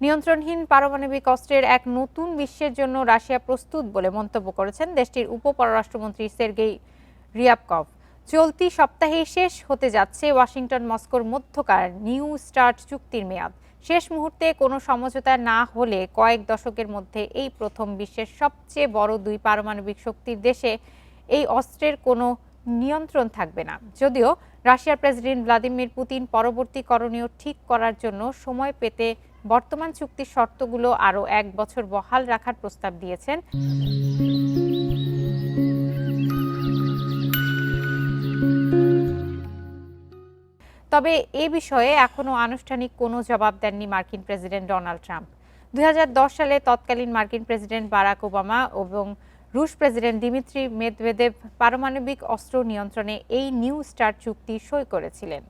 নিয়ন্ত্রণহীন পারমাণবিক অস্ত্রের এক নতুন বিশ্বের জন্য রাশিয়া প্রস্তুত বলে মন্তব্য করেছেন দেশটির উপ-পররাষ্ট্রমন্ত্রী সের্গেই রিয়াবকভ। চলতি সপ্তাহেই শেষ হতে যাচ্ছে ওয়াশিংটন মস্কোর মধ্যকার নিউ স্টার্ট চুক্তির মেয়াদ। শেষ মুহূর্তে কোনো সমঝোতা না হলে কয়েক দশকের মধ্যে এই প্রথম বিশ্বের সবচেয়ে বড় দুই পারমাণবিক শক্তির দেশে এই অস্ত্রের কোনো নিয়ন্ত্রণ থাকবে না। যদিও রাশিয়ার প্রেসিডেন্ট ভ্লাদিমির পুতিন পরবর্তী করণীয় ঠিক করার জন্য সময় পেতে বর্তমান চুক্তির শর্তগুলো আরও 1 বছর বহাল রাখার প্রস্তাব দিয়েছেন। তবে এ বিষয়ে এখনো আনুষ্ঠানিক কোনো জবাব দেননি মার্কিন প্রেসিডেন্ট ডোনাল্ড ট্রাম্প। 2010 সালে তৎকালীন মার্কিন প্রেসিডেন্ট বারাক ওবামা এবং রুশ প্রেসিডেন্ট দিমিত্রি মেদভেদেভ পারমাণবিক অস্ত্র নিয়ন্ত্রণে এই নিউ স্টার্ট চুক্তি সই করেছিলেন।